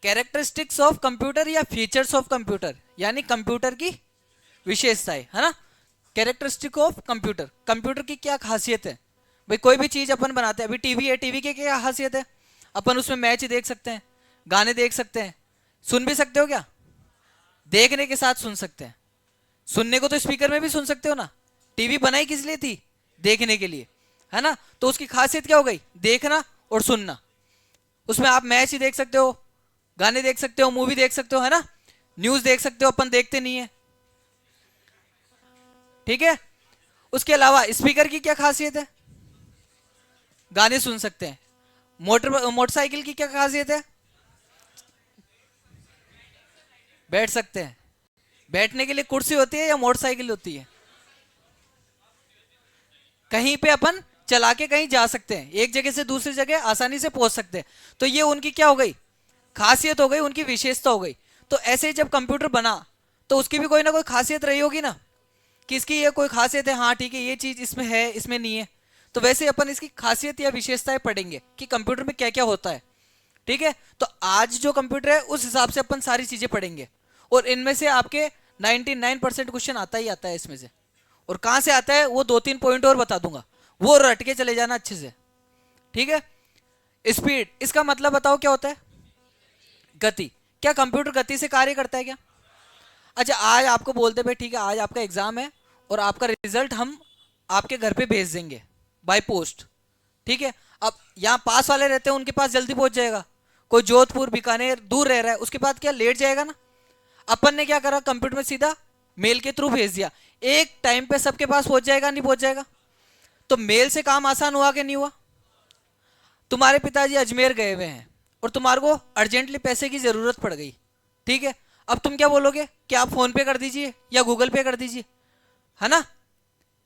Characteristics of computer या features of computer, यानी computer की विशेषताएं, है ना। कैरेक्टरिस्टिक ऑफ कंप्यूटर, कंप्यूटर की क्या खासियत है भाई। कोई भी चीज अपन बनाते हैं, अभी टीवी है, टीवी की क्या खासियत है, अपन उसमें मैच देख सकते हैं, गाने देख सकते हैं, सुन भी सकते हो क्या, देखने के साथ सुन सकते हैं। सुनने को तो स्पीकर में भी सुन सकते हो ना, टीवी बनाई किस लिए थी, देखने के लिए, है ना। तो उसकी खासियत क्या हो गई, देखना और सुनना। उसमें आप मैच ही देख सकते हो, गाने देख सकते हो, मूवी देख सकते हो, है ना, न्यूज देख सकते हो, अपन देखते नहीं है, ठीक है। उसके अलावा स्पीकर की क्या खासियत है, गाने सुन सकते हैं। मोटरसाइकिल की क्या खासियत है, बैठ सकते हैं। बैठने के लिए कुर्सी होती है या मोटरसाइकिल होती है, कहीं पे अपन चला के कहीं जा सकते हैं, एक जगह से दूसरी जगह आसानी से पहुंच सकते हैं। तो ये उनकी क्या हो गई, खासियत हो गई, उनकी विशेषता हो गई। तो ऐसे ही जब कंप्यूटर बना तो उसकी भी कोई ना कोई खासियत रही होगी ना, कि इसकी ये कोई खासियत है, हाँ ठीक है ये चीज इसमें है, इसमें नहीं है। तो वैसे अपन इसकी खासियत या विशेषताएं पढ़ेंगे कि कंप्यूटर में क्या क्या होता है, ठीक है। तो आज जो कंप्यूटर है उस हिसाब से अपन सारी चीजें पढ़ेंगे, और इनमें से आपके 99% क्वेश्चन आता ही आता है इसमें से। और कहां से आता है वो 2-3 पॉइंट और बता दूंगा, वो रट के चले जाना अच्छे से, ठीक है। स्पीड, इसका मतलब बताओ क्या होता है, गति। क्या कंप्यूटर गति से कार्य करता है क्या। अच्छा, आज आपको बोलते भाई ठीक है आज आपका एग्जाम है और आपका रिजल्ट हम आपके घर पे भेज देंगे बाय पोस्ट, ठीक है। अब यहाँ पास वाले रहते हैं उनके पास जल्दी पहुंच जाएगा, कोई जोधपुर बीकानेर दूर रह रहा है उसके बाद क्या लेट जाएगा ना। अपन ने क्या करा, कंप्यूटर में सीधा मेल के थ्रू भेज दिया, एक टाइम पे सबके पास पहुंच जाएगा, नहीं पहुंच जाएगा। तो मेल से काम आसान हुआ कि नहीं हुआ। तुम्हारे पिताजी अजमेर गए हुए हैं और तुम्हारे को अर्जेंटली पैसे की जरूरत पड़ गई, ठीक है। अब तुम क्या बोलोगे कि आप फोन पे कर दीजिए या गूगल पे कर दीजिए, है ना।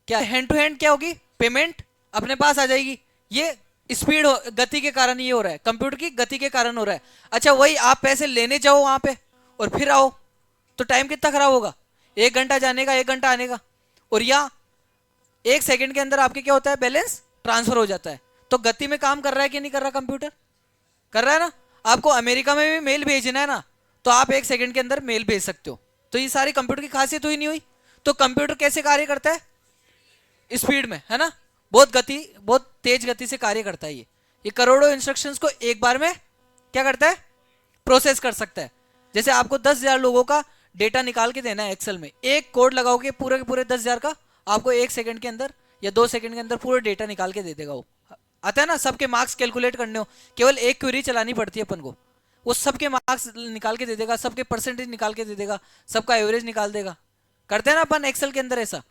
क्या हैंड टू हैंड क्या होगी, पेमेंट अपने पास आ जाएगी। ये स्पीड गति के कारण ये हो रहा है, कंप्यूटर की गति के कारण हो रहा है। अच्छा, वही आप पैसे लेने जाओ वहां पे और फिर आओ तो टाइम कितना खराब होगा, 1 घंटा जाने का 1 घंटा आने का। और या 1 सेकंड के अंदर आपके क्या होता है, बैलेंस ट्रांसफर हो जाता है। तो गति में काम कर रहा है कि नहीं कर रहा, कंप्यूटर कर रहा है ना। आपको अमेरिका में भी मेल भेजना है ना, तो आप 1 सेकंड के अंदर मेल भेज सकते हो। तो ये सारी कंप्यूटर की खासियत हुई नहीं हुई। तो कंप्यूटर कैसे कार्य करता है, स्पीड में, है ना। बहुत तेज गति से कार्य करता है ये करोड़ों इंस्ट्रक्शंस को एक बार में क्या करता है, प्रोसेस कर सकता है। जैसे आपको 10,000 लोगों का डेटा निकाल के देना है एक्सेल में, एक कोड लगाओगे पूरे के पूरे 10,000 का, आपको 1 सेकंड के अंदर या 2 सेकंड के अंदर पूरा डेटा निकाल के दे देगा वो। आता है ना, सबके मार्क्स कैलकुलेट करने हो, केवल एक क्वेरी चलानी पड़ती है अपन को, वो सबके मार्क्स निकाल के दे देगा, सबके परसेंटेज निकाल के दे देगा, सबका एवरेज निकाल देगा। करते हैं ना अपन एक्सेल के अंदर ऐसा।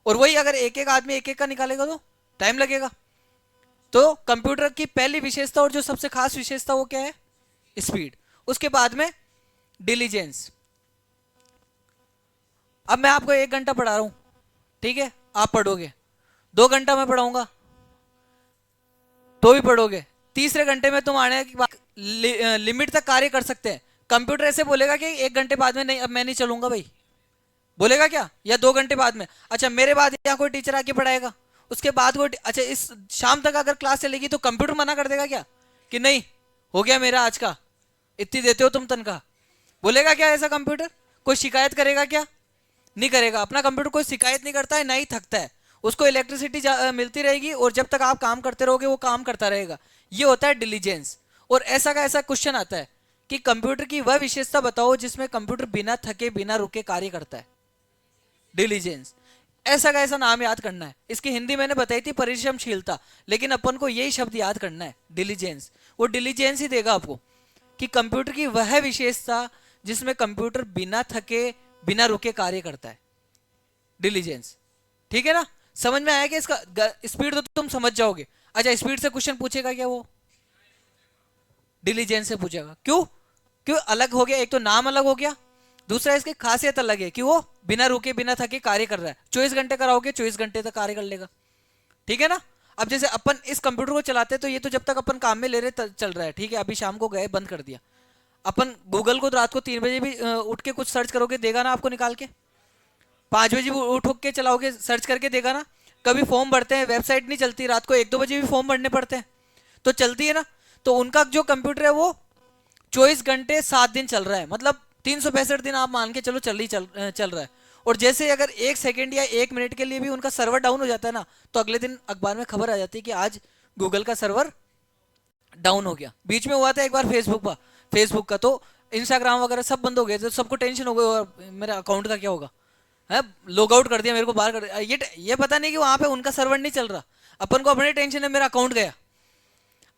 और वही अगर एक एक आदमी एक एक का निकालेगा तो टाइम लगेगा। तो कंप्यूटर की पहली विशेषता और जो सबसे खास विशेषता वो क्या है, स्पीड। उसके बाद में डिलीजेंस। अब मैं आपको 1 घंटा पढ़ा रहा हूं, ठीक है, आप पढ़ोगे, 2 घंटा मैं पढ़ाऊंगा तो भी पढ़ोगे, तीसरे घंटे में तुम आने की बात लिमिट तक कार्य कर सकते हैं। कंप्यूटर ऐसे बोलेगा कि 1 घंटे बाद में नहीं, अब मैं नहीं चलूंगा भाई, बोलेगा क्या, या 2 घंटे बाद में। अच्छा, मेरे बाद यहाँ कोई टीचर आके पढ़ाएगा, उसके बाद कोई, अच्छा इस शाम तक अगर क्लास चलेगी तो कंप्यूटर मना कर देगा क्या, कि नहीं हो गया मेरा आज का, इतनी देते हो तुम तनख्वाह, बोलेगा क्या ऐसा कंप्यूटर। कोई शिकायत करेगा क्या, नहीं करेगा। अपना कंप्यूटर कोई शिकायत नहीं करता है, ना ही थकता है, उसको इलेक्ट्रिसिटी मिलती रहेगी और जब तक आप काम करते रहोगे वो काम करता रहेगा। ये होता है डिलीजेंस। और ऐसा का ऐसा क्वेश्चन आता है कि कंप्यूटर की वह विशेषता बताओ जिसमें कंप्यूटर बिना थके बिना रुके कार्य करता है, डिलीजेंस। ऐसा का ऐसा नाम याद करना है। इसकी हिंदी मैंने बताई थी परिश्रमशीलता, लेकिन अपन को यही शब्द याद करना है, डिलीजेंस। वो डिलीजेंस ही देगा आपको कि कंप्यूटर की वह विशेषता जिसमें कंप्यूटर बिना थके बिना रुके कार्य करता है, डिलीजेंस, ठीक है ना। समझ में आया कि इसका स्पीड तो तुम समझ जाओगे। अच्छा, स्पीड से क्वेश्चन पूछेगा क्या, वो डिलीजेंस से पूछेगा। क्यों, क्यों अलग हो गया, एक तो नाम अलग हो गया, दूसरा इसकी खासियत अलग है कि वो बिना रुके बिना थके कार्य कर रहा है। 24 घंटे कराओगे 24 घंटे तक कार्य कर लेगा, ठीक है ना। अब जैसे अपन इस कंप्यूटर को चलाते हैं तो ये तो जब तक अपन काम में ले रहे चल रहा है, ठीक है। अभी शाम को गए बंद कर दिया, अपन गूगल को तो रात को 3 बजे भी उठ के कुछ सर्च करोगे देगा ना आपको निकाल के, 5 बजे भी उठ के चलाओगे सर्च करके देगा ना। कभी फॉर्म भरते हैं, वेबसाइट नहीं चलती, रात को 1-2 बजे भी फॉर्म भरने पड़ते हैं, तो चलती है ना। तो उनका जो कंप्यूटर है वो 24 घंटे 7 दिन चल रहा है, मतलब 365 दिन आप मान के चलो चल रहा है। और जैसे अगर 1 सेकंड या 1 मिनट के लिए भी उनका सर्वर डाउन हो जाता है ना, तो अगले दिन अखबार में खबर आ जाती है कि आज गूगल का सर्वर डाउन हो गया। बीच में हुआ था एक बार फेसबुक का, तो इंस्टाग्राम वगैरह सब बंद हो गए, तो सबको टेंशन हो गई और मेरे अकाउंट का क्या होगा है, लॉग आउट कर दिया, मेरे को बाहर कर दिया। ये पता नहीं कि वहां पे उनका सर्वर नहीं चल रहा, अपन को अपने टेंशन है मेरा अकाउंट गया।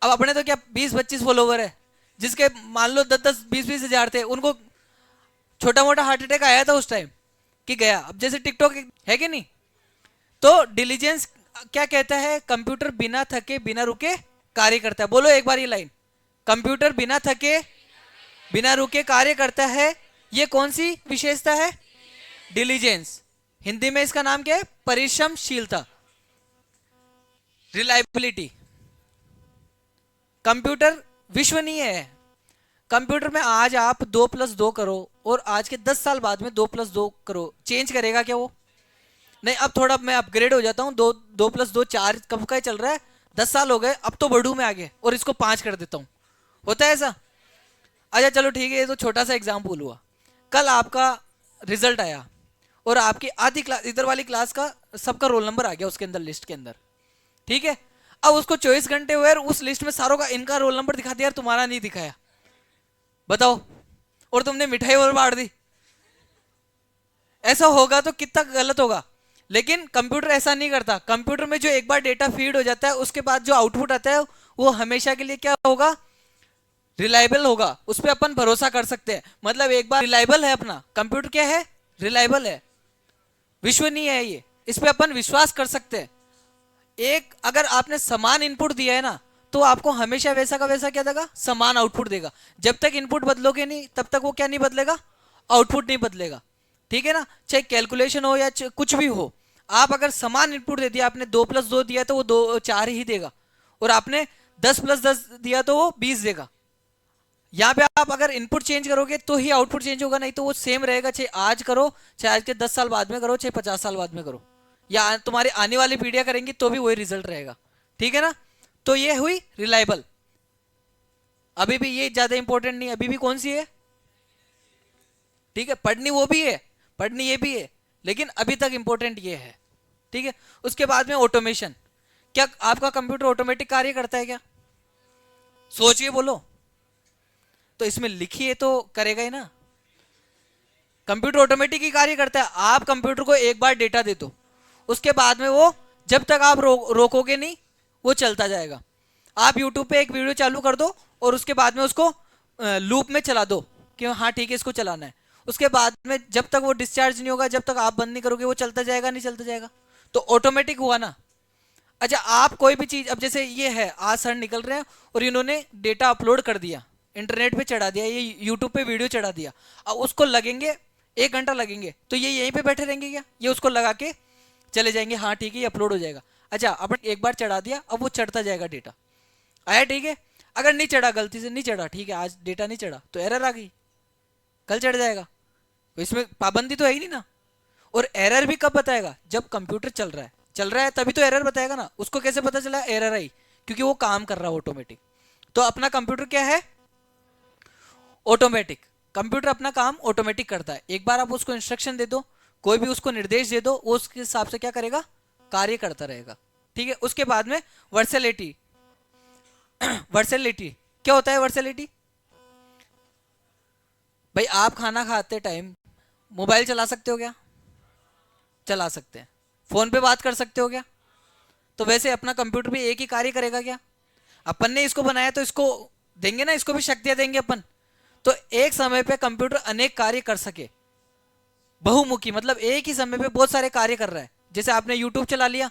अब अपने तो क्या 20-25 फॉलोवर है, जिसके मान लो 10-10 20-20 हजार थे, उनको छोटा मोटा हार्ट अटैक आया था उस टाइम कि गया। अब जैसे टिकटॉक है कि नहीं, तो डिलीजेंस क्या कहता है, कंप्यूटर बिना थके बिना रुके कार्य करता है। बोलो एक बार ये लाइन, कंप्यूटर बिना थके बिना रुके कार्य करता है। ये कौन सी विशेषता है, डिलीजेंस। हिंदी में इसका नाम क्या है, परिश्रमशीलता, रिलायबिलिटी। कंप्यूटर विश्वसनीय है। कंप्यूटर में आज आप 2+2 करो और आज के 10 साल बाद में 2+2 करो, चेंज करेगा क्या वो? नहीं। अब थोड़ा मैं अपग्रेड हो जाता हूँ, 2+2 4 कब का चल रहा है, 10 साल हो गए, अब तो बढ़ू मैं आगे और इसको 5 कर देता हूँ, होता है ऐसा? अच्छा चलो ठीक है, ये तो छोटा सा एग्जाम्पल हुआ। कल आपका रिजल्ट आया और आपकी आधी क्लास, इधर वाली क्लास का सबका रोल नंबर आ गया उसके अंदर, लिस्ट के अंदर, ठीक है। अब उसको 24 घंटे हुए और उस लिस्ट में सारों का इनका रोल नंबर दिखा दिया, तुम्हारा नहीं दिखाया, बताओ, और तुमने मिठाई और बांट दी। ऐसा होगा तो कितना गलत होगा। लेकिन कंप्यूटर ऐसा नहीं करता। कंप्यूटर में जो एक बार डेटा फीड हो जाता है, उसके बाद जो आउटपुट आता है वो हमेशा के लिए क्या होगा, रिलायबल होगा, उस पर अपन भरोसा कर सकते हैं। मतलब एक बार रिलायबल है अपना कंप्यूटर, क्या है, रिलायबल है, विश्वसनीय है, ये इस पे अपन विश्वास कर सकते हैं। एक अगर आपने समान इनपुट दिया है ना, तो आपको हमेशा वैसा का वैसा क्या देगा, समान आउटपुट देगा। जब तक इनपुट बदलोगे नहीं, तब तक वो क्या नहीं बदलेगा, आउटपुट नहीं बदलेगा, ठीक है ना। चाहे कैलकुलेशन हो या कुछ भी हो, आप अगर समान इनपुट दे दिया, आपने 2+2 दिया तो वो 4 ही देगा, और आपने 10+10 दिया तो वो 20 देगा। यहाँ पे आप अगर इनपुट चेंज करोगे तो ही आउटपुट चेंज होगा, नहीं तो वो सेम रहेगा, चाहे आज करो, चाहे आज के 10 साल बाद में करो, चाहे 50 साल बाद में करो, या तुम्हारी आने वाली पीढ़ियां करेंगी तो भी वही रिजल्ट रहेगा, ठीक है ना। तो ये हुई रिलायबल। अभी भी ये ज्यादा इंपॉर्टेंट नहीं, अभी भी कौन सी है, ठीक है, पढ़नी वो भी है, पढ़नी ये भी है, लेकिन अभी तक इंपॉर्टेंट ये है, ठीक है। उसके बाद में ऑटोमेशन। क्या आपका कंप्यूटर ऑटोमेटिक कार्य करता है क्या, सोचिए, बोलो। तो इसमें लिखिए तो करेगा ही ना, कंप्यूटर ऑटोमेटिक ही कार्य करता है। आप कंप्यूटर को एक बार डेटा दे दो, उसके बाद में वो जब तक आप रोकोगे नहीं, वो चलता जाएगा। आप यूट्यूब पे एक वीडियो चालू कर दो और उसके बाद में उसको लूप में चला दो कि हाँ ठीक है इसको चलाना है, उसके बाद में जब तक वो डिस्चार्ज नहीं होगा, जब तक आप बंद नहीं करोगे, वो चलता जाएगा, नहीं चलता जाएगा, तो ऑटोमेटिक हुआ ना। अच्छा, आप कोई भी चीज, अब जैसे ये है, आज सर निकल रहे हैं और इन्होंने डेटा अपलोड कर दिया, इंटरनेट पे चढ़ा दिया, ये यूट्यूब पे वीडियो चढ़ा दिया, अब उसको लगेंगे 1 घंटा लगेंगे, तो ये यहीं पे बैठे रहेंगे क्या, ये उसको लगा के चले जाएंगे, हाँ ठीक है ये अपलोड हो जाएगा। अच्छा, अपन एक बार चढ़ा दिया, अब वो चढ़ता जाएगा, डेटा आया, ठीक है। अगर नहीं चढ़ा, गलती से नहीं चढ़ा, ठीक है, आज डेटा नहीं चढ़ा तो एरर आ गई, कल चढ़ जाएगा, तो इसमें पाबंदी तो है ही नहीं ना। और एरर भी कब बताएगा, जब कंप्यूटर चल रहा है तभी तो एरर बताएगा ना। उसको कैसे पता चला एरर आई, क्योंकि वो काम कर रहा है ऑटोमेटिक। तो अपना कंप्यूटर क्या है, ऑटोमेटिक। कंप्यूटर अपना काम ऑटोमेटिक करता है, एक बार आप उसको इंस्ट्रक्शन दे दो, कोई भी उसको निर्देश दे दो, वो उसके हिसाब से क्या करेगा, कार्य करता रहेगा, ठीक है। उसके बाद में वर्सेलिटी। वर्सेलिटी क्या होता है, वर्सेलिटी भाई, आप खाना खाते टाइम मोबाइल चला सकते हो क्या, चला सकते हैं। फोन पे बात कर सकते हो क्या, तो वैसे अपना कंप्यूटर भी एक ही कार्य करेगा क्या। अपन ने इसको बनाया तो इसको देंगे ना, इसको भी शक्तियां देंगे अपन, तो एक समय पे कंप्यूटर अनेक कार्य कर सके, बहुमुखी, मतलब एक ही समय पे बहुत सारे कार्य कर रहा है। जैसे आपने यूट्यूब चला लिया,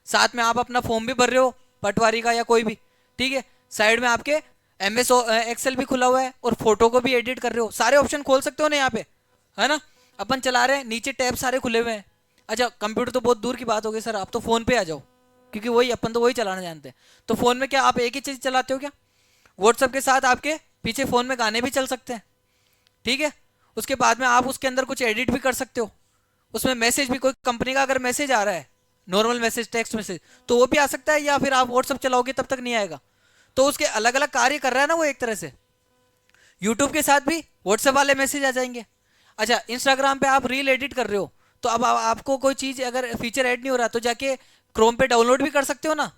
साथ में आप अपना फॉर्म भी भर रहे हो, पटवारी का या कोई भी, ठीक है, साइड में आपके MS एक्सेल भी खुला हुआ है और फोटो को भी एडिट कर रहे हो, सारे ऑप्शन खोल सकते हो ना यहाँ पे, है ना। अपन चला रहे हैं, नीचे टैब सारे खुले हुए हैं। अच्छा, कंप्यूटर तो बहुत दूर की बात हो गई सर, आप तो फोन पे आ जाओ, क्योंकि वही अपन तो वही चलाना जानते हैं। तो फोन में क्या आप एक ही चीज चलाते हो क्या, व्हाट्सएप के साथ आपके पीछे फोन में गाने भी चल सकते हैं, ठीक है। उसके बाद में आप उसके अंदर कुछ एडिट भी कर सकते हो, उसमें मैसेज भी, कोई कंपनी का अगर मैसेज आ रहा है, नॉर्मल मैसेज, टेक्स्ट मैसेज, तो वो भी आ सकता है, या फिर आप व्हाट्सएप चलाओगे तब तक नहीं आएगा। तो उसके अलग अलग कार्य कर रहा है ना वो, एक तरह से यूट्यूब के साथ भी व्हाट्सएप वाले मैसेज आ जाएंगे। अच्छा, इंस्टाग्राम पे आप रील एडिट कर रहे हो, तो अब आपको कोई चीज अगर फीचर ऐड नहीं हो रहा तो जाके क्रोम पे डाउनलोड भी कर सकते हो ना।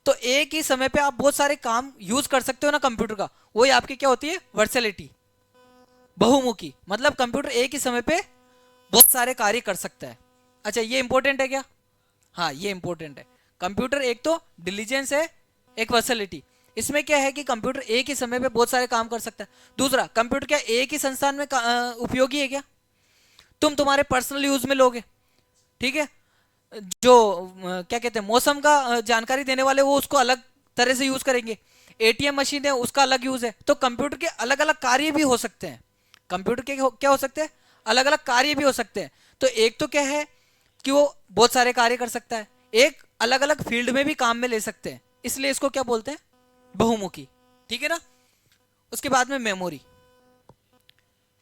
तो एक ही समय पे आप बहुत सारे काम यूज कर सकते हो ना कंप्यूटर का, वही आपकी क्या होती है, वर्सेलिटी, बहुमुखी। मतलब कंप्यूटर एक ही समय पे बहुत सारे कार्य कर सकता है। अच्छा, ये इंपॉर्टेंट है क्या? हाँ, ये इंपॉर्टेंट है। कंप्यूटर एक तो डिलीजेंस है, एक वर्सेलिटी। इसमें क्या है कि कंप्यूटर एक ही समय पे बहुत सारे काम कर सकता है। दूसरा, कंप्यूटर क्या एक ही संस्थान में उपयोगी है क्या? तुम तुम्हारे पर्सनल यूज में लोगे, ठीक है। जो क्या कहते हैं, मौसम का जानकारी देने वाले, वो उसको अलग तरह से यूज करेंगे। एटीएम मशीन है, उसका अलग यूज है। तो कंप्यूटर के अलग अलग कार्य भी हो सकते हैं। कंप्यूटर के क्या हो सकते हैं, अलग अलग कार्य भी हो सकते हैं। तो एक तो क्या है कि वो बहुत सारे कार्य कर सकता है, एक अलग अलग फील्ड में भी काम में ले सकते हैं, इसलिए इसको क्या बोलते हैं, बहुमुखी। ठीक है ना। उसके बाद में मेमोरी।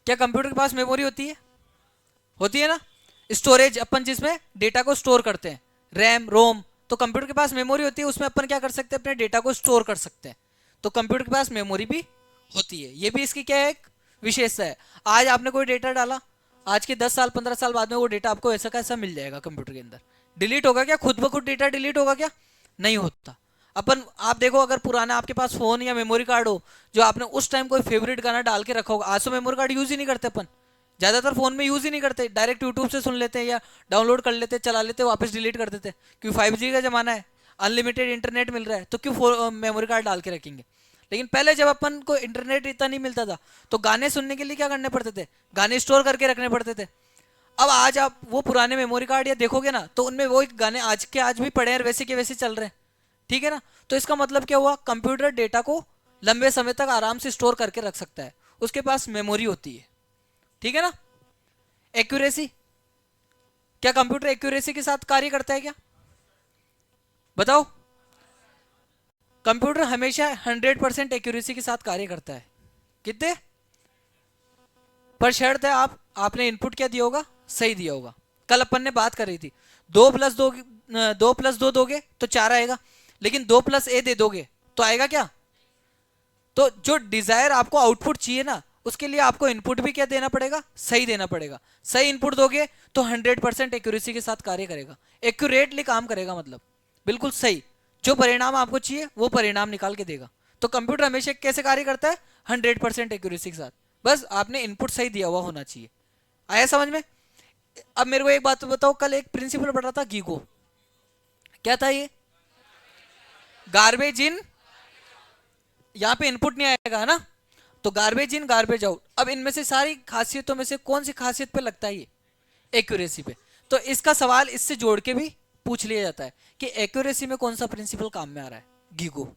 क्या कंप्यूटर के पास मेमोरी होती है? होती है ना। स्टोरेज, अपन जिसमें डेटा को स्टोर करते हैं, रैम रोम। तो कंप्यूटर के पास मेमोरी होती है, उसमें अपन क्या कर सकते हैं, अपने डेटा को स्टोर कर सकते हैं। तो कंप्यूटर के पास मेमोरी भी होती है। ये भी इसकी क्या है, एक विशेषता है। आज आपने कोई डेटा डाला, आज के 10 साल 15 साल बाद में वो डेटा आपको ऐसा कैसा मिल जाएगा कंप्यूटर के अंदर। डिलीट होगा क्या? खुद ब खुद डेटा डिलीट होगा क्या? नहीं होता। अपन आप देखो, अगर पुराना आपके पास फोन या मेमोरी कार्ड हो, जो आपने उस टाइम कोई फेवरेट गाना डाल के रखा होगा, आज तो मेमोरी कार्ड यूज ही नहीं करते अपन, ज्यादातर फोन में यूज ही नहीं करते, डायरेक्ट यूट्यूब से सुन लेते हैं या डाउनलोड कर लेते, चला लेते, वापस डिलीट कर देते। क्योंकि 5G का जमाना है, अनलिमिटेड इंटरनेट मिल रहा है, तो क्यों मेमोरी कार्ड डाल के रखेंगे। लेकिन पहले जब अपन को इंटरनेट इतना नहीं मिलता था, तो गाने सुनने के लिए क्या करने पड़ते थे, गाने स्टोर करके रखने पड़ते थे। अब आज आप वो पुराने मेमोरी कार्ड या देखोगे ना, तो उनमें वो गाने आज के आज भी पड़े हैं, वैसे के वैसे चल रहे हैं। ठीक है ना। तो इसका मतलब क्या हुआ, कंप्यूटर डेटा को लंबे समय तक आराम से स्टोर करके रख सकता है, उसके पास मेमोरी होती है। ठीक है ना। एक्यूरेसी, क्या कंप्यूटर एक्यूरेसी के साथ कार्य करता है क्या? बताओ। कंप्यूटर हमेशा 100% एक्यूरेसी के साथ कार्य करता है। कितने? पर शर्त है आपने इनपुट क्या दिया होगा, सही दिया होगा। कल अपन ने बात कर रही थी, 2+2 दोगे तो 4 आएगा, लेकिन 2+A दे दोगे तो आएगा क्या? तो जो डिजायर आपको आउटपुट चाहिए ना, उसके लिए आपको इनपुट भी क्या देना पड़ेगा, सही देना पड़ेगा। सही इनपुट दोगे तो 100% एक्यूरेसी के साथ कार्य करेगा, एक्यूरेटली काम करेगा, मतलब बिल्कुल सही। जो परिणाम आपको चाहिए वो परिणाम निकाल के देगा। तो कंप्यूटर हमेशा कैसे कार्य करता है, 100% एक्यूरेसी के साथ। बस आपने इनपुट सही दिया हुआ होना चाहिए। आया समझ में? अब मेरे को एक बात बताओ, कल एक प्रिंसिपल पढ़ा था गीगो, क्या था ये? गार्बेज इन, यहाँ पे इनपुट नहीं आएगा है ना, तो गार्बेज इन गार्बेज आउट। अब इनमें से सारी खासियतों में से कौन सी खासियत पे लगता है ये, एक्यूरेसी पे। तो इसका सवाल इससे जोड़ के भी पूछ लिया जाता है कि एक्यूरेसी में कौन सा प्रिंसिपल काम में आ रहा है, गीगो।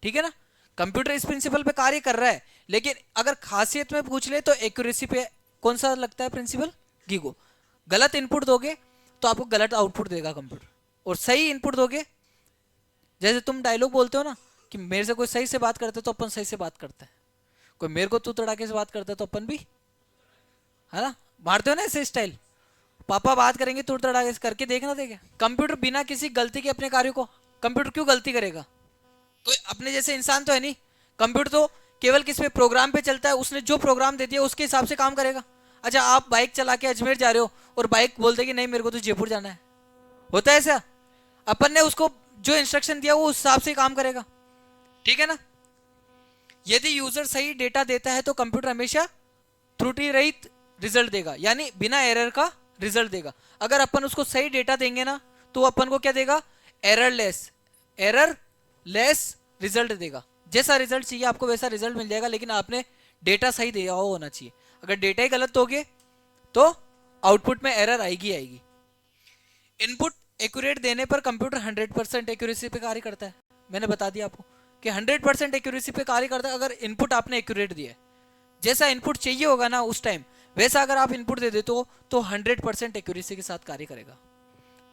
ठीक है ना। कंप्यूटर इस प्रिंसिपल पे कार्य कर रहा है, लेकिन अगर खासियत में पूछ ले तो एक्यूरेसी पे कौन सा लगता है प्रिंसिपल, गीगो। गलत इनपुट दोगे तो आपको गलत आउटपुट देगा कंप्यूटर, और सही इनपुट दोगे, जैसे तुम डायलॉग बोलते हो ना कि मेरे से कोई सही से बात करते तो अपन सही से बात करते हैं, कोई मेरे को तू तड़ाके से बात करता है तो अपन भी, है ना, मारते हो ना ऐसे स्टाइल। पापा बात करेंगे तू तड़ाके से, करके देखना देगा। कंप्यूटर बिना किसी गलती के अपने कार्य को, कंप्यूटर क्यों गलती करेगा? कोई अपने जैसे इंसान तो है नहीं। कंप्यूटर तो केवल किस पे, प्रोग्राम पे चलता है, उसने जो प्रोग्राम दे दिया उसके हिसाब से काम करेगा। अच्छा, आप बाइक चला के अजमेर जा रहे हो और बाइक बोलते कि नहीं मेरे को तो जयपुर जाना है, होता है ऐसा? अपन ने उसको जो इंस्ट्रक्शन दिया वो उस हिसाब से काम करेगा। ठीक है ना। यदि यूजर सही डेटा देता है तो कंप्यूटर हमेशा त्रुटि रहित रिजल्ट देगा, यानी बिना एरर का रिजल्ट देगा। अगर अपन उसको सही डेटा देंगे ना, तो अपन को क्या देगा, एरर लेस रिजल्ट देगा। जैसा रिजल्ट चाहिए आपको वैसा रिजल्ट मिल जाएगा, लेकिन आपने डेटा सही दिया होना चाहिए। अगर डेटा ही गलत दोगे तो आउटपुट में एरर आएगी आएगी। इनपुट एक्यूरेट देने पर कंप्यूटर 100% एक्यूरेसी पे कार्य करता है। मैंने बता दिया आपको कि 100% एक्यूरेसी पे कार्य करता है अगर इनपुट आपने एक्यूरेट दिया है। जैसा इनपुट चाहिए होगा ना उस टाइम, वैसा अगर आप इनपुट दे देते हो तो 100% एक्यूरेसी के साथ कार्य करेगा।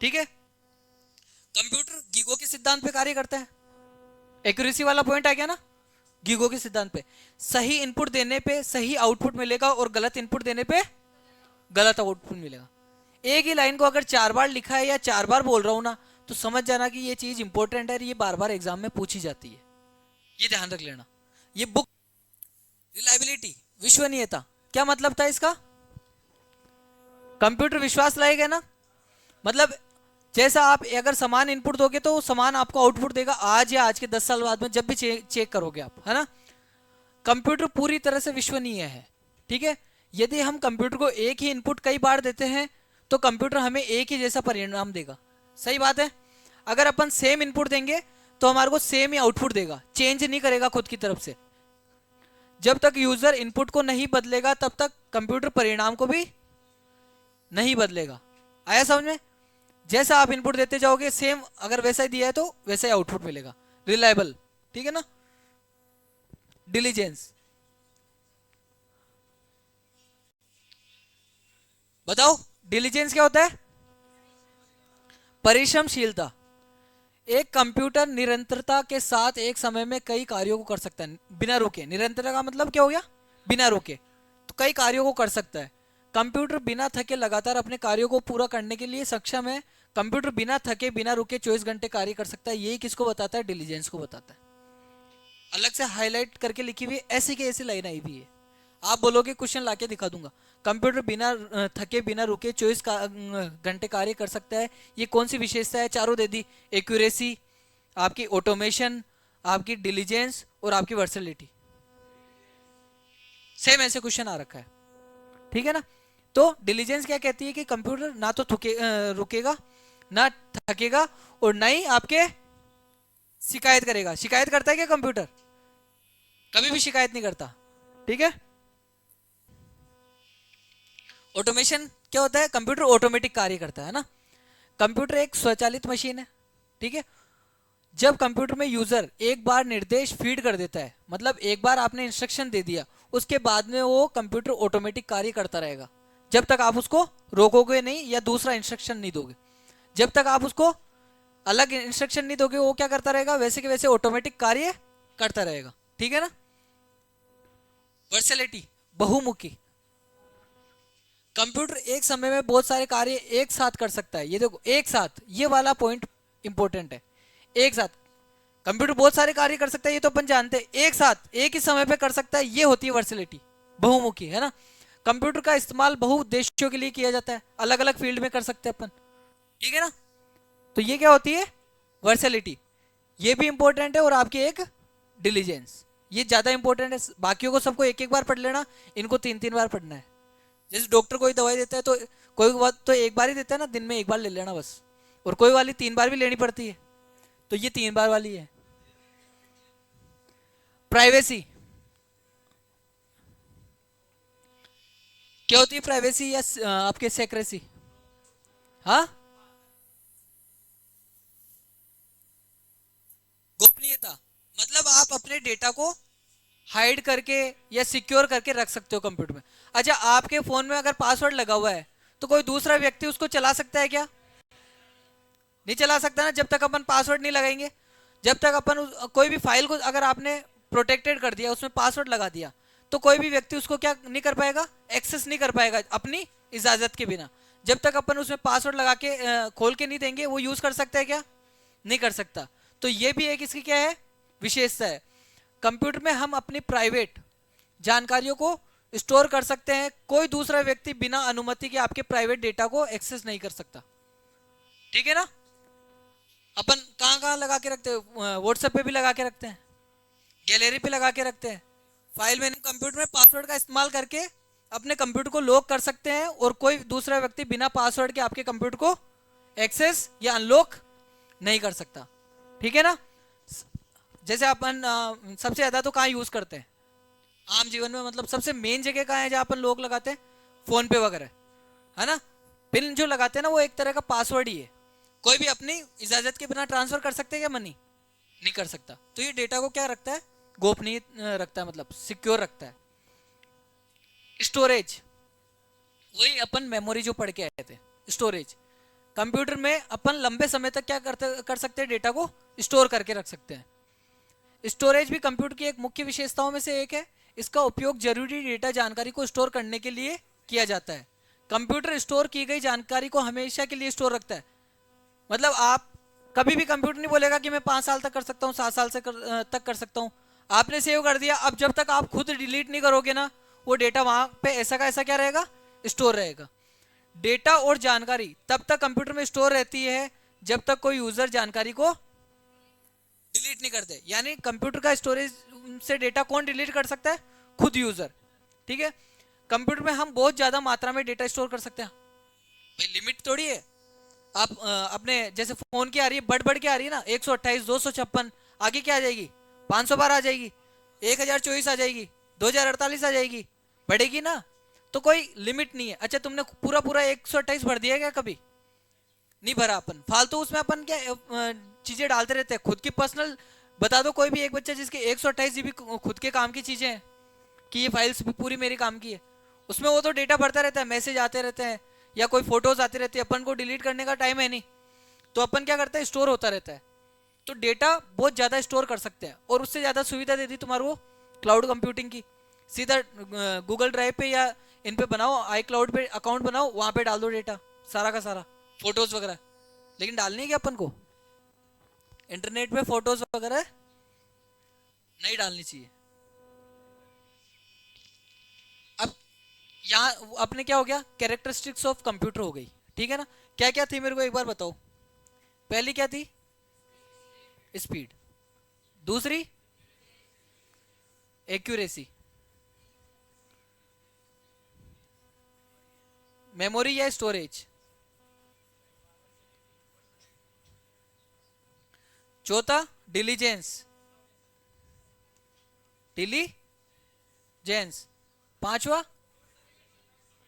ठीक है। कंप्यूटर गीगो के सिद्धांत पे कार्य करता है। एक्यूरेसी वाला पॉइंट आ गया ना, गीगो के सिद्धांत पे। सही इनपुट देने पे सही आउटपुट मिलेगा और गलत इनपुट देने पे गलत आउटपुट मिलेगा। एक ही लाइन को अगर 4 बार लिखा है या 4 बार बोल रहा हूं ना, तो समझ जाना कि ये चीज इंपॉर्टेंट है, ये बार बार एग्जाम में पूछी जाती है, ये ध्यान रख लेना। ये बुक रिलायबिलिटी, विश्वसनीयता। क्या मतलब था इसका? कंप्यूटर विश्वास लाएगा ना, मतलब जैसा आप अगर समान इनपुट दोगे तो समान आपको आउटपुट देगा आज या आज के 10 साल बाद में जब भी चेक करोगे आप, है ना। कंप्यूटर पूरी तरह से विश्वसनीय है, ठीक है। यदि हम कंप्यूटर को एक ही इनपुट कई बार देते हैं तो कंप्यूटर हमें एक ही जैसा परिणाम देगा, सही बात है। अगर अपन सेम इनपुट देंगे तो हमारे को सेम ही आउटपुट देगा, चेंज नहीं करेगा खुद की तरफ से। जब तक यूजर इनपुट को नहीं बदलेगा तब तक कंप्यूटर परिणाम को भी नहीं बदलेगा। आया समझ में? जैसा आप इनपुट देते जाओगे सेम अगर वैसा ही दिया है तो वैसा ही आउटपुट मिलेगा। रिलायबल, ठीक है ना। डिलीजेंस, बताओ डिलीजेंस क्या होता है? परिश्रमशीलता। एक कंप्यूटर निरंतरता के साथ एक समय में कई कार्यों को कर सकता है बिना रुके। निरंतरता का मतलब क्या हो गया? बिना रुके, तो कई कार्यों को कर सकता है। कंप्यूटर बिना थके लगातार अपने कार्यों को पूरा करने के लिए सक्षम है। कंप्यूटर बिना थके बिना रुके 24 घंटे कार्य कर सकता है। यही किसको बताता है? डिलीजेंस को बताता है। अलग से हाईलाइट करके लिखी हुई ऐसी की ऐसी लाइन आई भी है। आप बोलोगे क्वेश्चन लाके दिखा दूंगा। कंप्यूटर बिना थके बिना रुके 24 घंटे कार्य कर सकता है। ये कौन सी विशेषता है? चारों दे दी, एक्यूरेसी, आपकी ऑटोमेशन, आपकी डिलीजेंस और आपकी वर्सलिटी। सेम ऐसे क्वेश्चन आ रखा है, ठीक है ना। तो डिलीजेंस क्या कहती है कि कंप्यूटर ना तो रुकेगा, ना थकेगा और ना ही आपके शिकायत करेगा। शिकायत करता है क्या कंप्यूटर? कभी भी शिकायत नहीं करता, ठीक है। ऑटोमेशन क्या होता है? कंप्यूटर ऑटोमेटिक कार्य करता है ना। कंप्यूटर एक स्वचालित मशीन है, ठीक है। जब कंप्यूटर में यूजर एक बार निर्देश फीड कर देता है, मतलब एक बार आपने इंस्ट्रक्शन दे दिया, उसके बाद में वो कंप्यूटर ऑटोमेटिक कार्य करता रहेगा जब तक आप उसको रोकोगे नहीं या दूसरा इंस्ट्रक्शन नहीं दोगे। जब तक आप उसको अलग इंस्ट्रक्शन नहीं दोगे वो क्या करता रहेगा? वैसे के वैसे ऑटोमेटिक कार्य करता रहेगा, ठीक है ना। वर्सेलिटी, बहुमुखी। कंप्यूटर एक समय में बहुत सारे कार्य एक साथ कर सकता है। ये देखो एक साथ, ये वाला पॉइंट इंपॉर्टेंट है। एक साथ कंप्यूटर बहुत सारे कार्य कर सकता है, ये तो अपन जानते हैं। एक साथ एक ही समय पे कर सकता है, ये होती है वर्सेलिटी, बहुमुखी, है ना। कंप्यूटर का इस्तेमाल बहुउद्देश्यों के लिए किया जाता है, अलग अलग फील्ड में कर सकते हैं अपन, ठीक है ना। तो ये क्या होती है? वर्सेलिटी। ये भी इंपॉर्टेंट है और आपकी एक डिलीजेंस, ये ज्यादा इंपॉर्टेंट है। बाकियों को सबको एक एक बार पढ़ लेना, इनको तीन तीन बार पढ़ना है। जैसे डॉक्टर कोई दवाई देता है तो कोई बात तो एक बार ही देता है ना, दिन में एक बार ले लेना बस। और कोई वाली 3 बार भी लेनी पड़ती है, तो ये 3 बार वाली है। प्राइवेसी क्या होती है? प्राइवेसी या आपके सेक्रेसी? हाँ, गोपनीयता, मतलब आप अपने डेटा को हाइड करके या सिक्योर करके रख सकते हो कंप्यूटर में। अच्छा, आपके फोन में अगर पासवर्ड लगा हुआ है तो कोई दूसरा व्यक्ति उसको चला सकता है क्या? नहीं चला सकता ना, जब तक अपन पासवर्ड नहीं लगाएंगे। जब तक अपन कोई भी फाइल को अगर आपने प्रोटेक्टेड कर दिया, उसमें पासवर्ड लगा दिया, तो कोई भी व्यक्ति उसको क्या नहीं कर पाएगा? एक्सेस नहीं कर पाएगा अपनी इजाजत के बिना। जब तक अपन उसमें पासवर्ड लगा के खोल के नहीं देंगे, वो यूज कर सकता है क्या? नहीं कर सकता। तो ये भी एक इसकी क्या है? विशेषता है। कंप्यूटर में हम अपनी प्राइवेट जानकारियों को स्टोर कर सकते हैं। कोई दूसरा व्यक्ति बिना अनुमति के आपके प्राइवेट डेटा को एक्सेस नहीं कर सकता, ठीक है ना। अपन कहाँ कहाँ लगा के रखते हैं? व्हाट्सएप पे भी लगा के रखते हैं, गैलरी पे लगा के रखते हैं। फाइल मेनू कंप्यूटर में पासवर्ड का इस्तेमाल करके अपने कंप्यूटर को लॉक कर सकते हैं और कोई दूसरा व्यक्ति बिना पासवर्ड के आपके कंप्यूटर को एक्सेस या अनलॉक नहीं कर सकता, ठीक है ना। जैसे अपन सबसे ज्यादा तो कहाँ यूज करते हैं आम जीवन में? मतलब सबसे मेन जगह कहाँ है जहाँ अपन लॉक लगाते हैं? फोन पे वगैरह, है ना। पिन जो लगाते हैं ना, वो एक तरह का पासवर्ड ही है। कोई भी अपनी इजाजत के बिना ट्रांसफर कर सकते हैं क्या? मनी नहीं कर सकता। तो ये डेटा को क्या रखता है? गोपनीय रखता है, मतलब सिक्योर रखता है। स्टोरेज, वही अपन मेमोरी जो पढ़ के आए थे, स्टोरेज। कंप्यूटर में अपन लंबे समय तक क्या कर सकते हैं? डेटा को स्टोर करके रख सकते हैं। स्टोरेज भी कंप्यूटर की एक मुख्य विशेषताओं में से एक है। इसका उपयोग जरूरी डेटा जानकारी को स्टोर करने के लिए किया जाता है। कंप्यूटर स्टोर की गई जानकारी को हमेशा के लिए स्टोर रखता है। मतलब आप कभी भी कंप्यूटर नहीं बोलेगा कि मैं 5 साल तक कर सकता हूँ, 7 साल तक कर सकता हूँ। आपने सेव कर दिया, अब जब तक आप खुद डिलीट नहीं करोगे ना, वो डेटा वहां पे ऐसा का ऐसा क्या रहेगा, स्टोर रहेगा। डेटा और जानकारी तब तक कंप्यूटर में स्टोर रहती है जब तक कोई यूजर जानकारी को डिलीट नहीं करते। यानी कंप्यूटर का स्टोरेज से डेटा कौन डिलीट कर सकता है, खुद यूजर। ठीक है, कंप्यूटर में हम बहुत ज्यादा मात्रा में डेटा स्टोर कर सकते हैं भाई, लिमिट थोड़ी है। आप अपने जैसे फोन की आ रही है, बढ़ के आ रही है ना, 128, 256, आगे क्या आ जाएगी, 512 आ जाएगी, 1024 आ जाएगी, 2048 आ जाएगी, बढ़ेगी ना। तो कोई लिमिट नहीं है। अच्छा तुमने पूरा पूरा 128 भर दिया क्या कभी, नहीं भरा। अपन फालतू उसमें अपन क्या चीजें डालते रहते हैं खुद की पर्सनल। बता दो कोई भी एक बच्चा जिसके 128 GB खुद के काम की चीजें हैं कि ये फाइल्स पूरी मेरी काम की है, उसमें वो तो डेटा भरता रहता है, मैसेज आते रहते हैं या कोई फोटोज आती रहती है, अपन को डिलीट करने का टाइम है नहीं, तो अपन क्या करते हैं, स्टोर होता रहता है। तो डेटा बहुत ज्यादा स्टोर कर सकते हैं, और उससे ज्यादा सुविधा दे दी तुम्हारे वो क्लाउड कंप्यूटिंग की। सीधा गूगल ड्राइव पे या इन पे बनाओ, आई क्लाउड पे अकाउंट बनाओ, वहां पे डाल दो डेटा सारा का सारा, फोटोज वगैरह। लेकिन डालनी है क्या अपन को, इंटरनेट पे फोटोज वगैरह नहीं डालनी चाहिए। अब यहाँ अपने क्या हो गया, कैरेक्टरिस्टिक्स ऑफ कंप्यूटर हो गई। ठीक है ना, क्या क्या थी मेरे को एक बार बताओ। पहली क्या थी, स्पीड। दूसरी एक्यूरेसी, मेमोरी या स्टोरेज। चौथा डिलीजेंस, डिलीजेंस। पांचवा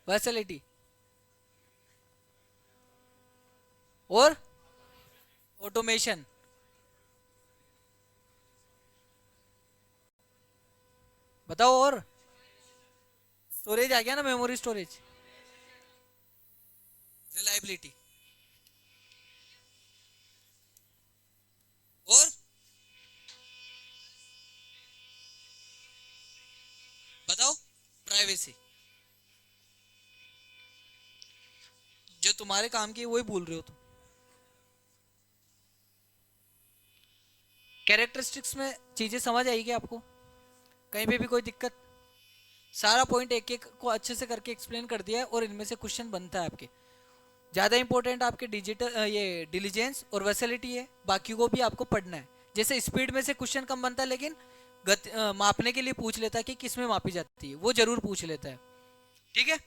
वर्सैलिटी और ऑटोमेशन। बताओ और, स्टोरेज आ गया ना, मेमोरी स्टोरेज, रिलायबिलिटी और बताओ प्राइवेसी। जो तुम्हारे काम की है वही भूल रहे हो तुम। कैरेक्टरिस्टिक्स में चीजें समझ आएगी आपको, कहीं पे भी कोई दिक्कत। सारा पॉइंट एक एक को अच्छे से करके एक्सप्लेन कर दिया है, और इनमें से क्वेश्चन बनता है आपके। ज़्यादा इंपॉर्टेंट आपके डिजिटल ये डिलीजेंस और वर्सैलिटी है, बाकी को भी आपको पढ़ना है। जैसे स्पीड में से क्वेश्चन कम बनता है, लेकिन मापने के लिए पूछ लेता है कि किस में मापी जाती है, वो जरूर पूछ लेता है। ठीक है,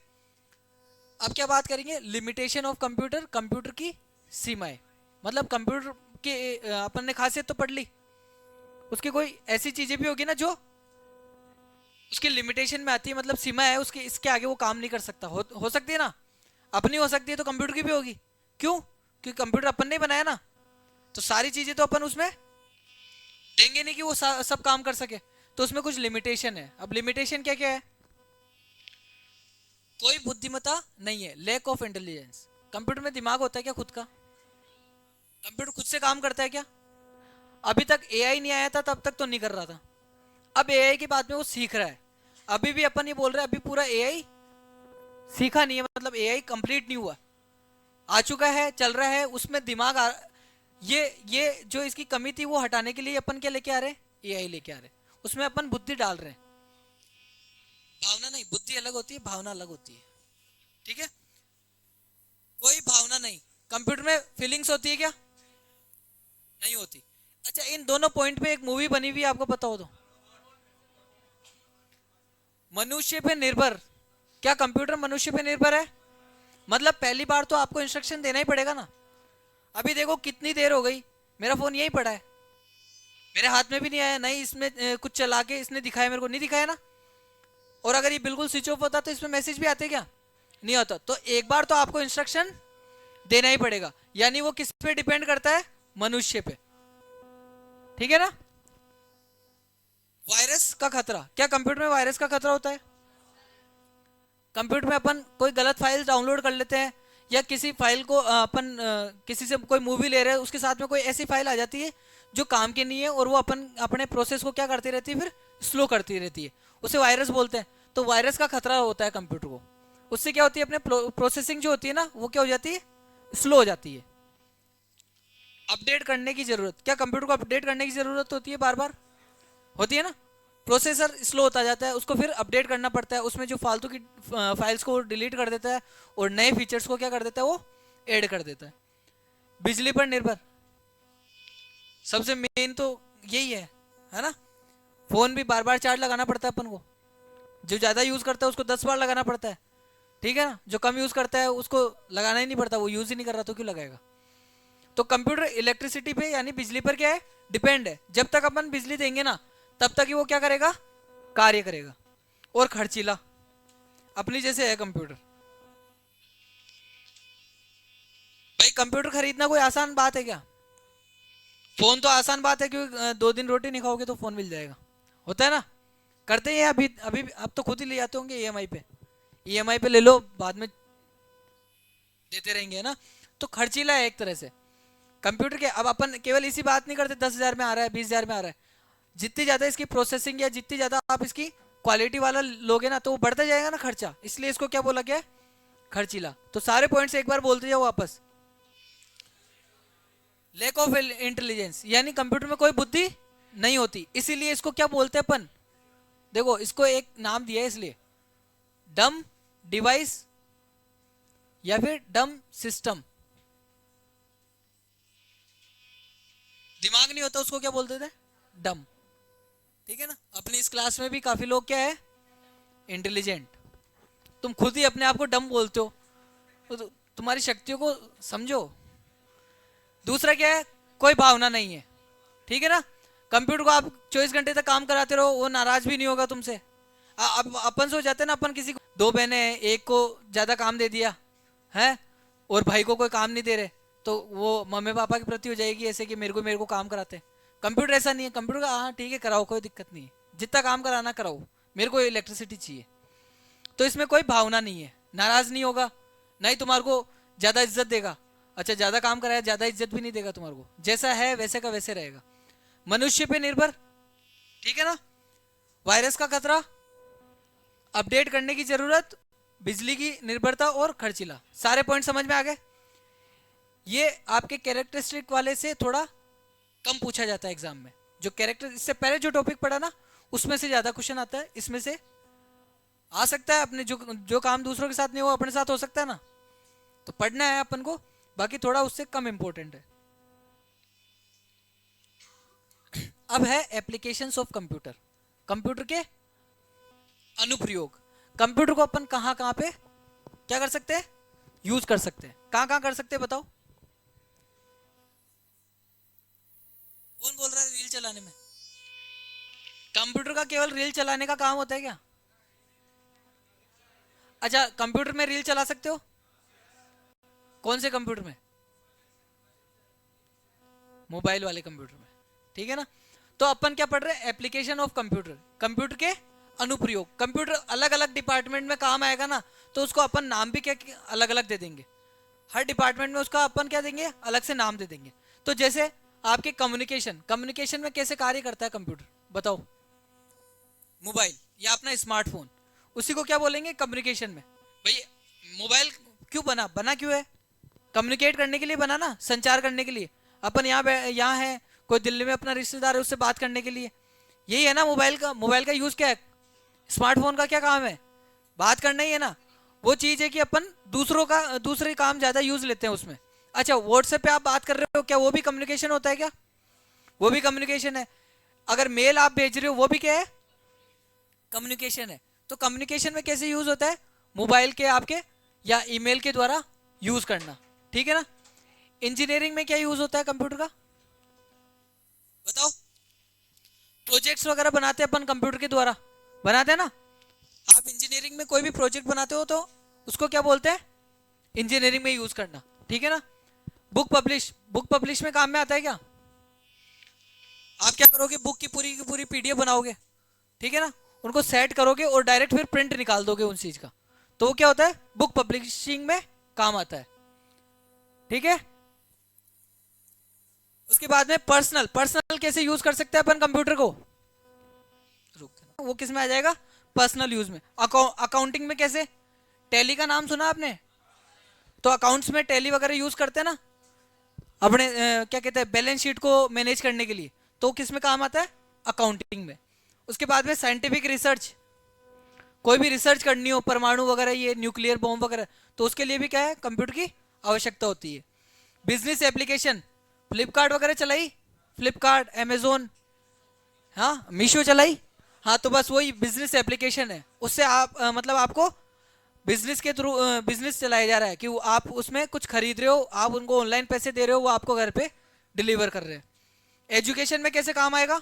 अब क्या बात करेंगे, लिमिटेशन ऑफ कंप्यूटर, कंप्यूटर की सीमाएं। मतलब कंप्यूटर के अपन ने खासियत तो पढ़ ली, उसकी कोई ऐसी चीजें भी होगी ना जो उसकी लिमिटेशन में आती है, मतलब सीमा है उसकी, इसके आगे वो काम नहीं कर सकता। हो सकती है ना, अपनी हो सकती है, तो कंप्यूटर की भी होगी। क्यों, क्योंकि कंप्यूटर अपन ने बनाया ना, तो सारी चीजें तो अपन उसमें देंगे नहीं कि वो सब काम कर सके, तो उसमें कुछ लिमिटेशन है। अब लिमिटेशन क्या क्या है, कोई बुद्धिमत्ता नहीं है, लैक ऑफ इंटेलिजेंस। कंप्यूटर में दिमाग होता है क्या खुद का, कंप्यूटर खुद से काम करता है क्या। अभी तक एआई नहीं आया था तब तक तो नहीं कर रहा था, अब एआई के बाद में वो सीख रहा है। अभी भी अपन ये बोल रहे हैं अभी पूरा एआई सीखा नहीं है, मतलब एआई कंप्लीट नहीं हुआ, आ चुका है, चल रहा है, उसमें ये जो इसकी कमी थी वो हटाने के लिए अपन क्या लेके आ रहे हैं, एआई लेके आ रहे हैं। उसमें अपन बुद्धि डाल रहे हैं, भावना नहीं, बुद्धि अलग होती है, भावना अलग होती है। ठीक है, कोई भावना नहीं। कंप्यूटर में फीलिंग्स होती है क्या, नहीं होती। अच्छा इन दोनों पॉइंट पे एक मूवी बनी हुई है, आपको पता हो तो, मनुष्य पे निर्भर। क्या कंप्यूटर मनुष्य पे निर्भर है, मतलब पहली बार तो आपको इंस्ट्रक्शन देना ही पड़ेगा ना। अभी देखो कितनी देर हो गई, मेरा फोन यही पड़ा है, मेरे हाथ में भी नहीं आया, नहीं इसमें कुछ चला के इसने दिखाया, मेरे को नहीं दिखाया ना। और अगर ये बिल्कुल स्विच ऑफ होता तो इसमें मैसेज भी आते क्या, नहीं होता। तो एक बार तो आपको इंस्ट्रक्शन देना ही पड़ेगा, यानी वो किस पे डिपेंड करता है, मनुष्य पे। ठीक है ना। वायरस का खतरा, क्या कंप्यूटर में वायरस का खतरा होता है। कंप्यूटर में अपन कोई गलत फाइल डाउनलोड कर लेते हैं, या किसी फाइल को अपन किसी से कोई मूवी ले रहे हैं, उसके साथ में कोई ऐसी फाइल आ जाती है जो काम की नहीं है, और वो अपन अपने प्रोसेस को क्या करती रहती है, फिर स्लो करती रहती है, उसे वायरस बोलते हैं। तो वायरस का खतरा होता है कंप्यूटर को, उससे क्या होती है, अपने प्रोसेसिंग जो होती है ना, वो क्या हो जाती है, स्लो हो जाती है। अपडेट करने की जरूरत, क्या कंप्यूटर को अपडेट करने की जरूरत होती है बार बार, होती है ना। प्रोसेसर स्लो होता जाता है, उसको फिर अपडेट करना पड़ता है, उसमें जो फालतू की फाइल्स को डिलीट कर देता है और नए फीचर्स को क्या कर देता है, वो ऐड कर देता है। बिजली पर निर्भर सबसे मेन तो यही है ना। फोन भी बार बार चार्ज लगाना पड़ता है अपन को, जो ज्यादा यूज करता है उसको 10 बार लगाना पड़ता है, ठीक है ना। जो कम यूज करता है उसको लगाना ही नहीं पड़ता, वो यूज ही नहीं कर रहा तो क्यों लगाएगा। तो कंप्यूटर इलेक्ट्रिसिटी पे यानी बिजली पर क्या है, डिपेंड है। जब तक अपन बिजली देंगे ना तब तक ही वो क्या करेगा, कार्य करेगा। और खर्चीला अपनी जैसे है कंप्यूटर। भाई कंप्यूटर खरीदना कोई आसान बात है क्या? फोन तो आसान बात है, क्योंकि 2 दिन रोटी नहीं खाओगे तो फोन मिल जाएगा, होता है ना। करते हैं अभी अभी अब तो खुद ही ले जाते होंगे ईएमआई पे, ईएमआई पे ले लो, बाद में देते रहेंगे, है ना। तो खर्चीला है एक तरह से कंप्यूटर के। अब अपन केवल इसी बात नहीं करते 10,000 में आ रहा है, 20,000 में आ रहा है। जितनी ज्यादा इसकी प्रोसेसिंग या जितनी ज्यादा आप इसकी क्वालिटी वाला लोगे ना तो वो बढ़ता जाएगा ना खर्चा, इसलिए इसको क्या बोला गया है, खर्चीला। तो सारे पॉइंट्स एक बार बोलते जाओ वापस। लैक ऑफ इंटेलिजेंस यानी कंप्यूटर में कोई बुद्धि नहीं होती, इसीलिए इसको क्या बोलते हैं अपन, देखो इसको एक नाम दिया है इसलिए, डम डिवाइस या फिर डम सिस्टम। दिमाग नहीं होता उसको क्या बोलते थे, डम। ठीक है ना। अपनी इस क्लास में भी काफी लोग क्या है, इंटेलिजेंट। तुम खुद ही अपने आप को डम बोलते हो, तो तुम्हारी शक्तियों को समझो। दूसरा क्या है, कोई भावना नहीं है, ठीक है ना। कंप्यूटर को आप 24 घंटे तक काम कराते रहो, वो नाराज भी नहीं होगा तुमसे। अब अपन सो जाते ना, अपन किसी को, 2 बहनें हैं, एक को ज्यादा काम दे दिया है और भाई को कोई काम नहीं दे रहे, तो वो मम्मी पापा के प्रति हो जाएगी ऐसे कि मेरे को काम कराते हैं। कंप्यूटर ऐसा नहीं है, कंप्यूटर का हाँ ठीक है कराओ, कोई दिक्कत नहीं है, जितना काम कराना कराओ, मेरे को इलेक्ट्रिसिटी चाहिए। तो इसमें कोई भावना नहीं है, नाराज नहीं होगा, नहीं तुम्हारे को ज्यादा इज्जत देगा। अच्छा ज्यादा काम कराया ज्यादा इज्जत भी नहीं देगा तुम्हारे को, जैसा है वैसे का वैसे रहेगा। मनुष्य पे निर्भर, ठीक है ना। वायरस का खतरा, अपडेट करने की जरूरत, बिजली की निर्भरता और खर्चीला, सारे पॉइंट समझ में आ गए। ये आपके कैरेक्टरिस्टिक वाले से थोड़ा कम पूछा जाता है एग्जाम में। जो कैरेक्टर इससे पहले जो टॉपिक पढ़ा ना उसमें से ज्यादा क्वेश्चन आता है, इसमें से आ सकता है। अपने जो जो काम दूसरों के साथ नहीं हो अपने साथ हो सकता है ना, तो पढ़ना है अपन को, बाकी थोड़ा उससे कम इंपॉर्टेंट है। अब है एप्लीकेशंस ऑफ कंप्यूटर, कंप्यूटर के अनुप्रयोग। कंप्यूटर को अपन कहां कहां पे क्या कर सकते हैं, यूज कर सकते हैं। कहां कहां कर सकते हैं बताओ, कौन बोल रहा है रील चलाने में? कंप्यूटर का केवल रील चलाने का काम होता है क्या? अच्छा कंप्यूटर में रील चला सकते हो, कौन से कंप्यूटर में? मोबाइल वाले कंप्यूटर में, ठीक है ना। तो अपन क्या पढ़ रहे हैं, एप्लीकेशन ऑफ कंप्यूटर, कंप्यूटर के अनुप्रयोग। कंप्यूटर अलग अलग डिपार्टमेंट में काम आएगा ना, तो उसको अपन नाम भी क्या अलग अलग दे देंगे। हर डिपार्टमेंट में उसका अपन क्या देंगे, अलग से नाम दे देंगे। तो जैसे आपके कम्युनिकेशन, कम्युनिकेशन में कैसे कार्य करता है कंप्यूटर बताओ, मोबाइल या अपना स्मार्टफोन, उसी को क्या बोलेंगे कम्युनिकेशन में। भाई मोबाइल क्यों बना, बना क्यों है, कम्युनिकेट करने के लिए बना ना, संचार करने के लिए। अपन यहाँ है, कोई दिल्ली में अपना रिश्तेदार है उससे बात करने के लिए, यही है ना मोबाइल का। मोबाइल का यूज क्या है, स्मार्टफोन का क्या काम है, बात करना ही है ना। वो चीज है कि अपन दूसरे काम ज्यादा यूज लेते हैं उसमें। अच्छा व्हाट्सएप पे आप बात कर रहे हो, क्या वो भी कम्युनिकेशन होता है क्या? वो भी कम्युनिकेशन है। अगर मेल आप भेज रहे हो वो भी क्या है, कम्युनिकेशन है। तो कम्युनिकेशन में कैसे यूज होता है, मोबाइल के आपके या ईमेल के द्वारा यूज करना, ठीक है ना। इंजीनियरिंग में क्या यूज होता है कंप्यूटर का बताओ, प्रोजेक्ट्स वगैरह बनाते हैं अपन कंप्यूटर के द्वारा, बनाते हैं ना। आप इंजीनियरिंग में कोई भी प्रोजेक्ट बनाते हो तो उसको क्या बोलते हैं, इंजीनियरिंग में यूज करना, ठीक है ना। बुक पब्लिश में काम में आता है क्या? आप क्या करोगे, बुक की पूरी पीडीएफ बनाओगे, ठीक है ना, उनको सेट करोगे और डायरेक्ट फिर प्रिंट निकाल दोगे उन चीज का, तो वो क्या होता है, बुक पब्लिशिंग में काम आता है, ठीक है। उसके बाद में पर्सनल, पर्सनल कैसे यूज कर सकते हैं अपन कंप्यूटर को, वो किस में आ जाएगा, पर्सनल यूज में। अकाउंटिंग में कैसे, टैली का नाम सुना आपने, तो अकाउंट्स में टैली वगैरह यूज करते हैं ना अपने क्या कहते हैं बैलेंस शीट को मैनेज करने के लिए, तो किस में काम आता है, अकाउंटिंग में। उसके बाद में साइंटिफिक रिसर्च, कोई भी रिसर्च करनी हो परमाणु वगैरह, ये न्यूक्लियर बॉम्ब वगैरह, तो उसके लिए भी क्या है, कंप्यूटर की आवश्यकता होती है। बिजनेस एप्लीकेशन, फ्लिपकार्ट वगैरह चलाई, फ्लिपकार्ट, अमेजोन, हाँ मीशो चलाई, हाँ तो बस वही बिजनेस एप्लीकेशन है। उससे आप मतलब आपको बिजनेस के थ्रू बिजनेस चलाया जा रहा है कि आप उसमें कुछ खरीद रहे हो, आप उनको ऑनलाइन पैसे दे रहे हो, वो आपको घर पे डिलीवर कर रहे हैं। एजुकेशन में कैसे काम आएगा,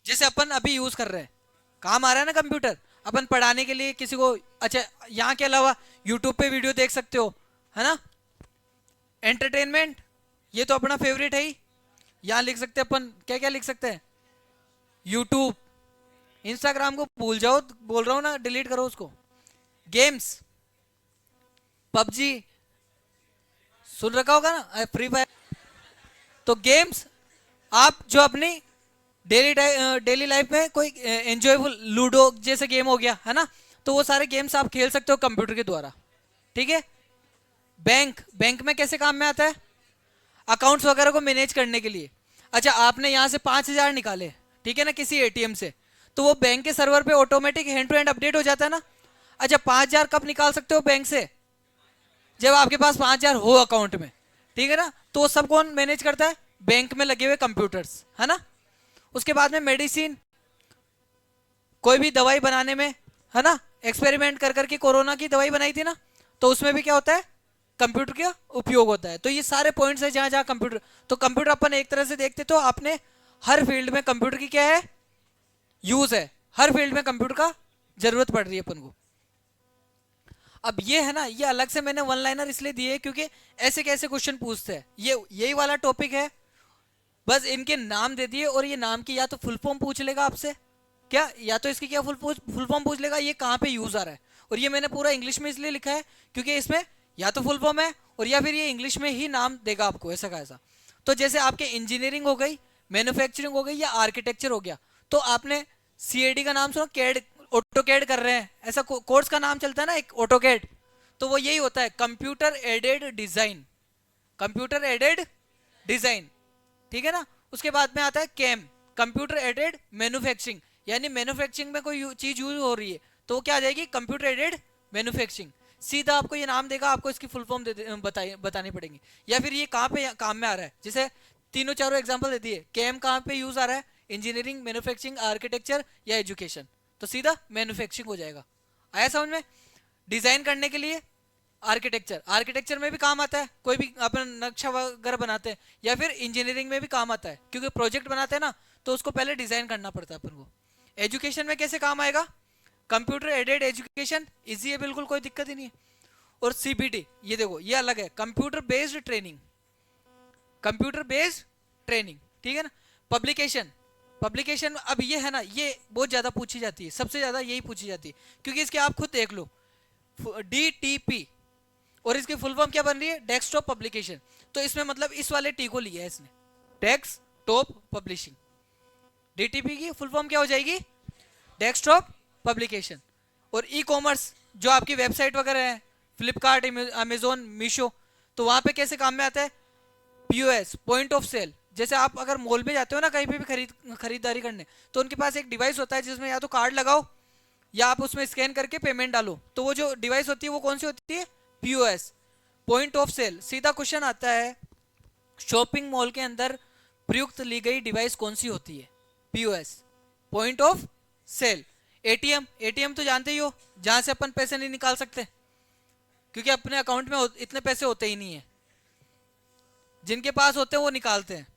जैसे अपन अभी यूज कर रहे हैं, काम आ रहा है ना कंप्यूटर, अपन पढ़ाने के लिए किसी को, अच्छा यहाँ के अलावा यूट्यूब पे वीडियो देख सकते हो, है ना। एंटरटेनमेंट, ये तो अपना फेवरेट है ही, यहाँ लिख सकते हैं अपन, क्या क्या लिख सकते हैं, यूट्यूब, इंस्टाग्राम को भूल जाओ, बोल रहा हूँ ना, डिलीट करो उसको। गेम्स, पबजी सुन रखा होगा ना, फ्री फायर। तो गेम्स, आप जो अपनी डेली लाइफ में कोई एंजॉयबल, लूडो जैसे गेम हो गया, है ना, तो वो सारे गेम्स आप खेल सकते हो कंप्यूटर के द्वारा, ठीक है। बैंक, बैंक में कैसे काम में आता है, अकाउंट्स वगैरह को मैनेज करने के लिए। अच्छा आपने यहाँ से 5,000 निकाले, ठीक है ना, किसी एटीएम से, तो वो बैंक के सर्वर पे automatic hand to hand update हो जाता है ना। अच्छा 5,000 कब निकाल सकते हो बैंक से, जब आपके पास 5,000 हो अकाउंट में, ठीक है ना। तो सब कौन मैनेज करता है, बैंक में लगे हुए कंप्यूटर्स, है ना। उसके बाद में मेडिसिन, कोई भी दवाई बनाने में, है ना, एक्सपेरिमेंट कर करके कोरोना की दवाई बनाई थी ना, तो उसमें भी क्या होता है, कंप्यूटर का उपयोग होता है। तो ये सारे पॉइंट्स है जहां जहां कंप्यूटर, तो कंप्यूटर अपन एक तरह से देखते तो आपने हर फील्ड में कंप्यूटर की क्या है, यूज है, हर फील्ड में कंप्यूटर का जरूरत पड़ रही है अपन को। अब ये है ना, ये अलग से मैंने वन लाइनर इसलिए दिए क्योंकि ऐसे कैसे क्वेश्चन पूछते हैं, ये यही वाला टॉपिक है, बस इनके नाम दे दिए, और ये नाम की या तो फुल फॉर्म पूछ लेगा आपसे, क्या या तो इसकी क्या फुल फॉर्म पूछ लेगा, ये कहाँ पे यूज आ रहा है। और ये मैंने पूरा इंग्लिश में इसलिए लिखा है क्योंकि इसमें या तो फुल फॉर्म है, और या फिर ये इंग्लिश में ही नाम देगा आपको, ऐसा का ऐसा। तो जैसे आपके इंजीनियरिंग हो गई, मैन्युफैक्चरिंग हो गई, या आर्किटेक्चर हो गया, तो आपने सीएडी का नाम सुना, कैड, ऑटो कैड कर रहे हैं, ऐसा कोर्स का नाम चलता है ना एक, ऑटो कैड, तो वो यही होता है, computer aided design, computer aided design, ठीक है ना। उसके बाद में आता है कैम, कंप्यूटर एडेड मैन्युफैक्चरिंग, यानी मैन्युफैक्चरिंग में कोई चीज यूज हो रही है तो वो क्या आ जाएगी, कंप्यूटर एडेड मैन्युफैक्चरिंग। सीधा आपको ये नाम देगा, आपको इसकी फुल फॉर्म बतानी पड़ेगी, या फिर ये कहाँ पे काम में आ रहा है। जैसे तीनों चारों एग्जांपल दे दिए, कैम कहाँ पे यूज आ रहा है, इंजीनियरिंग, मैन्युफैक्चरिंग, आर्किटेक्चर या एजुकेशन, तो सीधा मैन्युफैक्चरिंग हो जाएगा। आया समझ में। डिजाइन करने के लिए आर्किटेक्चर, आर्किटेक्चर में भी काम आता है, कोई भी अपन नक्शा वगैरह बनाते हैं, या फिर इंजीनियरिंग में भी काम आता है, क्योंकि प्रोजेक्ट बनाते हैं ना, तो उसको पहले डिजाइन करना पड़ता है अपन को। एजुकेशन में कैसे काम आएगा, कंप्यूटर एडेड एजुकेशन, इजी है बिल्कुल, कोई दिक्कत ही नहीं है। और सीबीटी, ये देखो ये अलग है, computer based training, computer based training, ठीक है ना। पब्लिकेशन, पब्लिकेशन अब ये है ना, ये बहुत ज्यादा पूछी जाती है, सबसे ज्यादा यही पूछी जाती है, क्योंकि इसके आप खुद देख लो, DTP, और इसकी फुल फॉर्म क्या बन रही है, डेस्कटॉप पब्लिकेशन। तो इसमें मतलब इस वाले टी को लिया है इसने, डेस्कटॉप पब्लिशिंग। डीटीपी की फुल फॉर्म क्या हो जाएगी, डेस्कटॉप पब्लिकेशन। और ई कॉमर्स, जो आपकी वेबसाइट वगैरह है, फ्लिपकार्ट, अमेजोन, मीशो, तो वहां पे कैसे काम में आता है, POS, पॉइंट ऑफ सेल। जैसे आप अगर मॉल में जाते हो ना, कहीं पे भी खरीदारी करने, तो उनके पास एक डिवाइस होता है जिसमें या तो कार्ड लगाओ या आप उसमें स्कैन करके पेमेंट डालो, तो वो जो डिवाइस होती है वो कौन सी होती है, POS, पॉइंट ऑफ सेल। सीधा क्वेश्चन आता है, शॉपिंग मॉल के अंदर प्रयुक्त ली गई डिवाइस कौन सी होती है, POS, point of sale. ATM, ATM तो जानते ही हो, जहां से अपन पैसे नहीं निकाल सकते, क्योंकि अपने अकाउंट में इतने पैसे होते ही नहीं है, जिनके पास होते हैं वो निकालते हैं।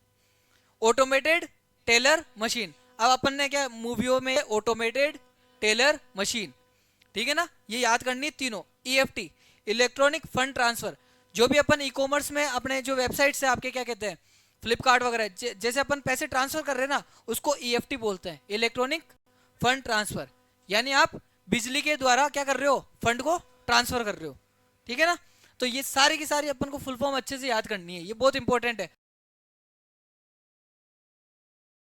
ऑटोमेटेड टेलर मशीन, अब अपन ने क्या मूवियों में ऑटोमेटेड टेलर मशीन, ठीक है ना, ये याद करनी है तीनों। EFT, इलेक्ट्रॉनिक फंड ट्रांसफर, जो भी अपन ई कॉमर्स में अपने जो वेबसाइट से आपके क्या कहते हैं, फ्लिपकार्ट वगैरह, जैसे अपन पैसे ट्रांसफर कर रहे हैं ना, उसको EFT बोलते हैं, इलेक्ट्रॉनिक फंड ट्रांसफर, यानी आप बिजली के द्वारा क्या कर रहे हो, फंड को ट्रांसफर कर रहे हो, ठीक है ना। तो ये सारी की सारी अपन को फुल फॉर्म अच्छे से याद करनी है, ये बहुत इंपॉर्टेंट है।